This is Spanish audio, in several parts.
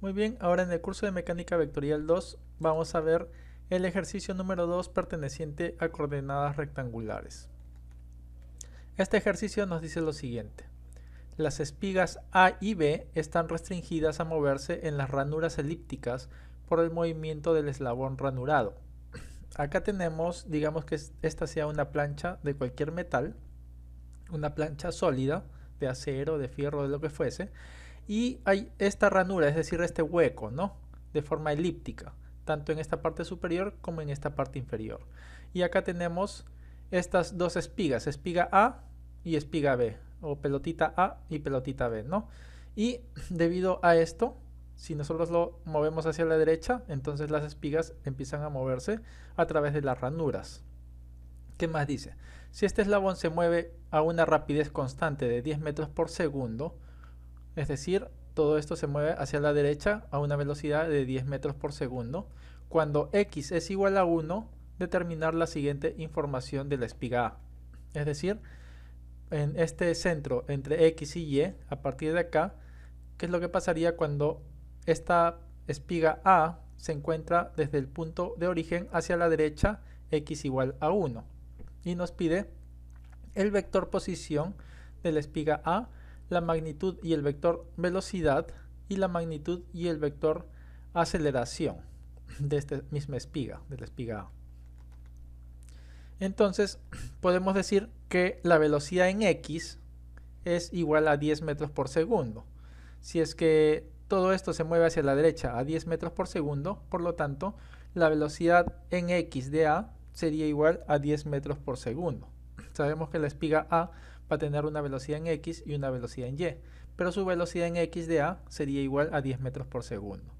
Muy bien, ahora en el curso de mecánica vectorial 2 vamos a ver el ejercicio número 2 perteneciente a coordenadas rectangulares. Este ejercicio nos dice lo siguiente. Las espigas A y B están restringidas a moverse en las ranuras elípticas por el movimiento del eslabón ranurado. Acá tenemos, digamos que esta sea una plancha de cualquier metal, una plancha sólida, de acero, de fierro, de lo que fuese, y hay esta ranura, es decir, este hueco, ¿no? De forma elíptica, tanto en esta parte superior como en esta parte inferior. Y acá tenemos estas dos espigas, espiga A y espiga B, o pelotita A y pelotita B, ¿no? Y debido a esto, si nosotros lo movemos hacia la derecha, entonces las espigas empiezan a moverse a través de las ranuras. ¿Qué más dice? Si este eslabón se mueve a una rapidez constante de 10 metros por segundo, es decir, todo esto se mueve hacia la derecha a una velocidad de 10 metros por segundo. Cuando x es igual a 1, determinar la siguiente información de la espiga A. Es decir, en este centro entre x y y, a partir de acá, ¿qué es lo que pasaría cuando esta espiga A se encuentra desde el punto de origen hacia la derecha, x igual a 1? Y nos pide el vector posición de la espiga A, la magnitud y el vector velocidad, y la magnitud y el vector aceleración de esta misma espiga, de la espiga A. Entonces podemos decir que la velocidad en x es igual a 10 metros por segundo. Si es que todo esto se mueve hacia la derecha a 10 metros por segundo, por lo tanto la velocidad en x de A sería igual a 10 metros por segundo. Sabemos que la espiga A va a tener una velocidad en x y una velocidad en y, pero su velocidad en x de A sería igual a 10 metros por segundo.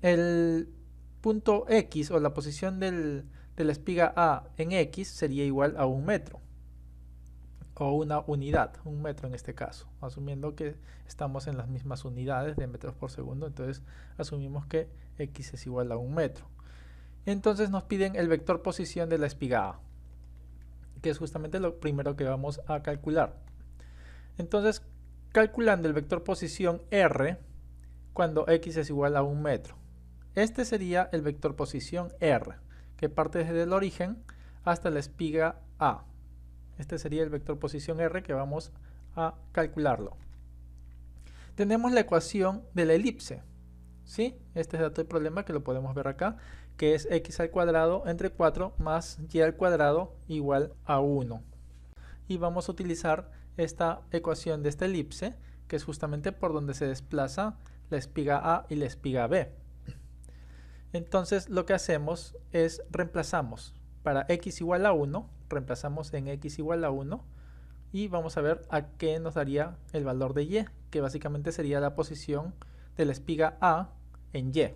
El punto x, o la posición de la espiga A en x, sería igual a 1 metro, o una unidad, 1 metro en este caso, asumiendo que estamos en las mismas unidades de metros por segundo, entonces asumimos que x es igual a 1 metro. Entonces nos piden el vector posición de la espiga A, que es justamente lo primero que vamos a calcular. Entonces, calculando el vector posición R, cuando x es igual a 1 metro. Este sería el vector posición R, que parte desde el origen hasta la espiga A. Este sería el vector posición R que vamos a calcularlo. Tenemos la ecuación de la elipse, ¿sí? Este es el dato del problema que lo podemos ver acá, que es x al cuadrado entre 4 más y al cuadrado igual a 1. Y vamos a utilizar esta ecuación de esta elipse, que es justamente por donde se desplaza la espiga A y la espiga B. Entonces lo que hacemos es reemplazamos para x igual a 1, reemplazamos en x igual a 1 y vamos a ver a qué nos daría el valor de y, que básicamente sería la posición de la espiga A en y.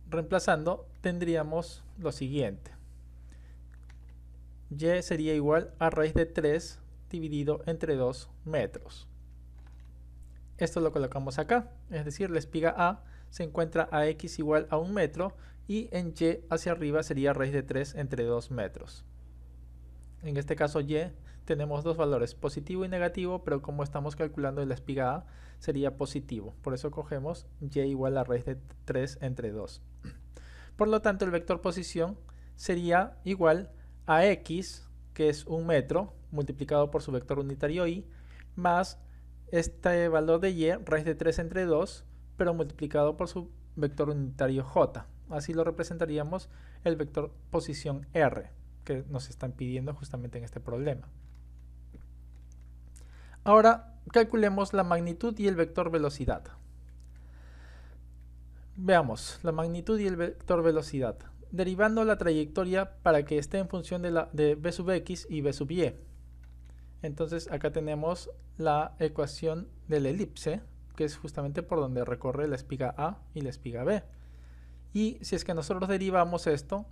Reemplazando tendríamos lo siguiente. Y sería igual a raíz de 3 dividido entre 2 metros. Esto lo colocamos acá, es decir, la espiga A se encuentra a x igual a 1 metro y en y hacia arriba sería raíz de 3 entre 2 metros. En este caso y tenemos dos valores, positivo y negativo, pero como estamos calculando la espiga A sería positivo, por eso cogemos y igual a raíz de 3 entre 2. Por lo tanto el vector posición sería igual a x, que es 1 metro, multiplicado por su vector unitario y, más este valor de y, raíz de 3 entre 2, pero multiplicado por su vector unitario j. Así lo representaríamos el vector posición r, que nos están pidiendo justamente en este problema. Ahora calculemos la magnitud y el vector velocidad. Veamos la magnitud y el vector velocidad, derivando la trayectoria para que esté en función de b sub x y b sub y. Entonces acá tenemos la ecuación de la elipse, que es justamente por donde recorre la espiga A y la espiga B. Y si es que nosotros derivamos esto,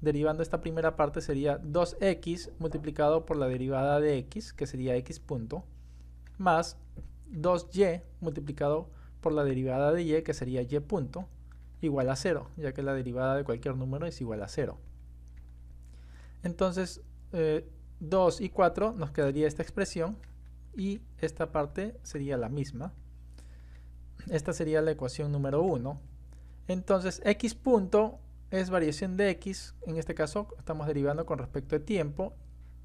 derivando esta primera parte sería 2x multiplicado por la derivada de x, que sería x punto, más 2y multiplicado por la derivada de y, que sería y punto, igual a 0, ya que la derivada de cualquier número es igual a 0. Entonces, 2 y 4 nos quedaría esta expresión y esta parte sería la misma. esta sería la ecuación número 1. Entonces x punto es variación de x, en este caso estamos derivando con respecto a tiempo,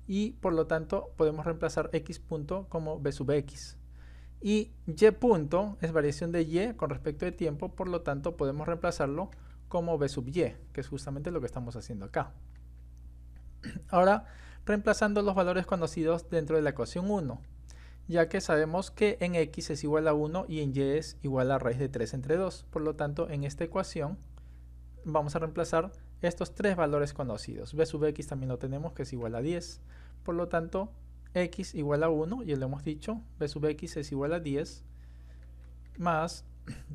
y por lo tanto podemos reemplazar x punto como b sub x. Y y punto es variación de y con respecto de tiempo, por lo tanto podemos reemplazarlo como b sub y, que es justamente lo que estamos haciendo acá. Ahora, reemplazando los valores conocidos dentro de la ecuación 1, ya que sabemos que en x es igual a 1 y en y es igual a raíz de 3 entre 2. Por lo tanto, en esta ecuación vamos a reemplazar estos tres valores conocidos. B sub x también lo tenemos, que es igual a 10. Por lo tanto, x igual a 1, ya lo hemos dicho, b sub x es igual a 10, más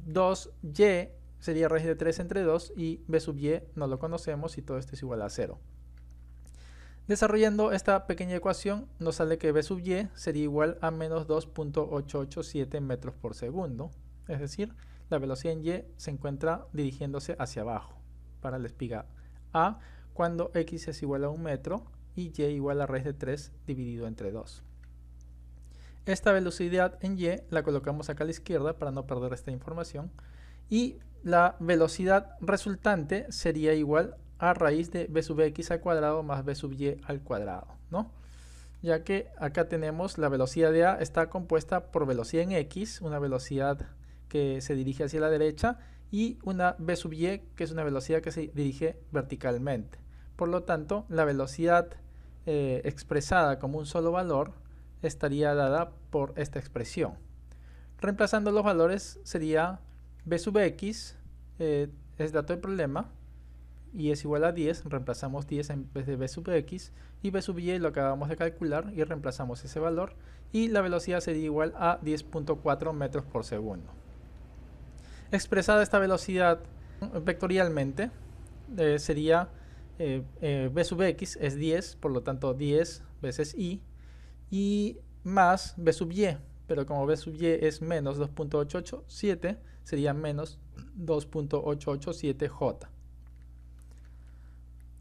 2y sería raíz de 3 entre 2, y b sub y no lo conocemos y todo esto es igual a 0. Desarrollando esta pequeña ecuación, nos sale que b sub y sería igual a menos 2.887 metros por segundo. Es decir, la velocidad en y se encuentra dirigiéndose hacia abajo para la espiga A cuando x es igual a 1 metro y y igual a raíz de 3 dividido entre 2. Esta velocidad en y la colocamos acá a la izquierda para no perder esta información. Y la velocidad resultante sería igual a raíz de b sub x al cuadrado más b sub y al cuadrado, ¿no? Ya que acá tenemos la velocidad de A está compuesta por velocidad en x, una velocidad que se dirige hacia la derecha, y una b sub y, que es una velocidad que se dirige verticalmente. Por lo tanto, la velocidad expresada como un solo valor estaría dada por esta expresión. Reemplazando los valores sería b sub x, es dato del problema, y es igual a 10, reemplazamos 10 en vez de b sub x, y b sub y lo acabamos de calcular y reemplazamos ese valor, y la velocidad sería igual a 10.4 metros por segundo. Expresada esta velocidad vectorialmente, sería b sub x es 10, por lo tanto 10 veces y más b sub y, pero como b sub y es menos 2.887, sería menos 2.887j.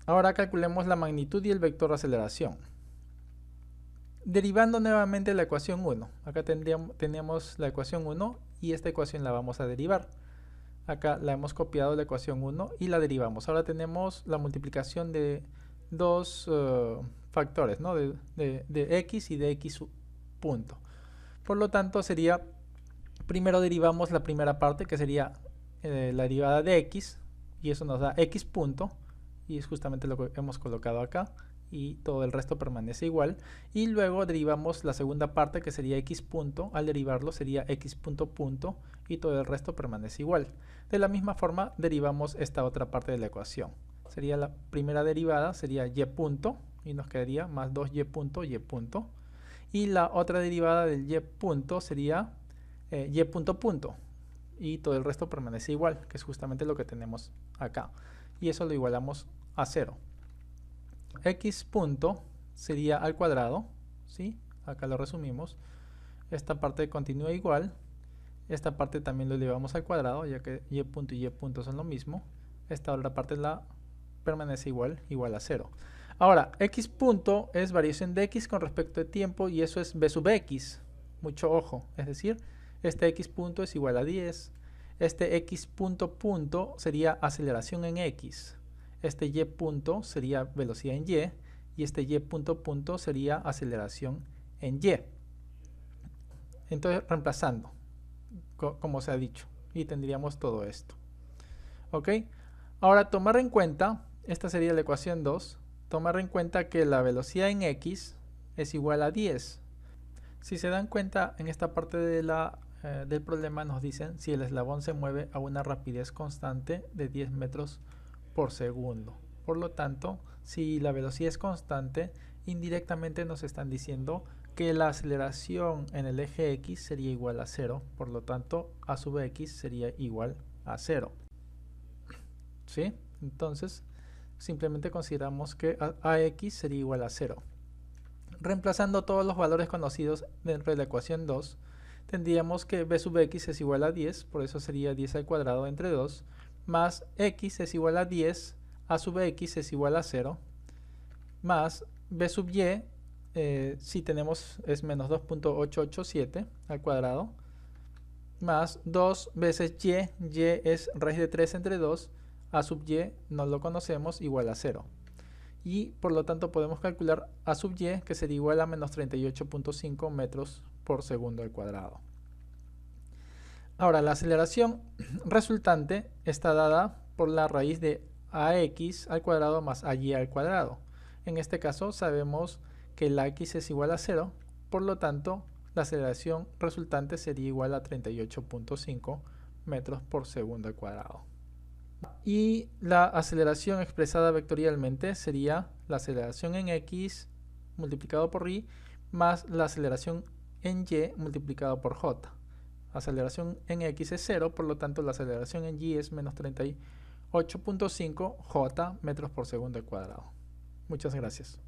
Ahora calculemos la magnitud y el vector de aceleración. Derivando nuevamente la ecuación 1. Acá teníamos la ecuación 1 y esta ecuación la vamos a derivar. Acá la hemos copiado la ecuación 1 y la derivamos. Ahora tenemos la multiplicación de dos factores, ¿no? de x y de x punto. Por lo tanto sería, primero derivamos la primera parte, que sería la derivada de x, y eso nos da x punto, y es justamente lo que hemos colocado acá, y todo el resto permanece igual. Y luego derivamos la segunda parte, que sería x punto. Al derivarlo sería x punto punto, y todo el resto permanece igual. De la misma forma derivamos esta otra parte de la ecuación. Sería la primera derivada, sería y punto, y nos quedaría más 2y punto, y punto. Y la otra derivada del y punto sería y punto punto, y todo el resto permanece igual, que es justamente lo que tenemos acá. Y eso lo igualamos a 0. X punto sería al cuadrado, ¿sí? Acá lo resumimos. Esta parte continúa igual. Esta parte también lo elevamos al cuadrado, ya que y punto son lo mismo. Esta otra parte permanece igual a 0. Ahora, x punto es variación de x con respecto a tiempo, y eso es b sub x. Mucho ojo, es decir, este x punto es igual a 10. Este x punto punto sería aceleración en x. Este y punto sería velocidad en y este y punto punto sería aceleración en y. Entonces, reemplazando, como se ha dicho, y tendríamos todo esto. ¿Ok? Ahora, tomar en cuenta, esta sería la ecuación 2, tomar en cuenta que la velocidad en x es igual a 10. Si se dan cuenta, en esta parte del problema nos dicen si el eslabón se mueve a una rapidez constante de 10 metros por segundo. Por lo tanto, si la velocidad es constante, indirectamente nos están diciendo que la aceleración en el eje x sería igual a 0. Por lo tanto, a sub x sería igual a 0. ¿Sí? Entonces, simplemente consideramos que ax sería igual a 0. Reemplazando todos los valores conocidos dentro de la ecuación 2, tendríamos que b sub x es igual a 10, por eso sería 10 al cuadrado entre 2, más x es igual a 10, a sub x es igual a 0, más b sub y, si tenemos, es menos 2.887 al cuadrado, más 2 veces y es raíz de 3 entre 2, a sub y no lo conocemos, igual a 0. Y por lo tanto podemos calcular a sub y, que sería igual a menos 38.5 metros por segundo al cuadrado. Ahora, la aceleración resultante está dada por la raíz de ax al cuadrado más ay al cuadrado. En este caso sabemos que la x es igual a 0, por lo tanto la aceleración resultante sería igual a 38.5 metros por segundo al cuadrado. Y la aceleración expresada vectorialmente sería la aceleración en x multiplicado por y más la aceleración en y multiplicado por j. La aceleración en x es 0, por lo tanto la aceleración en y es menos 38.5 j metros por segundo al cuadrado. Muchas gracias.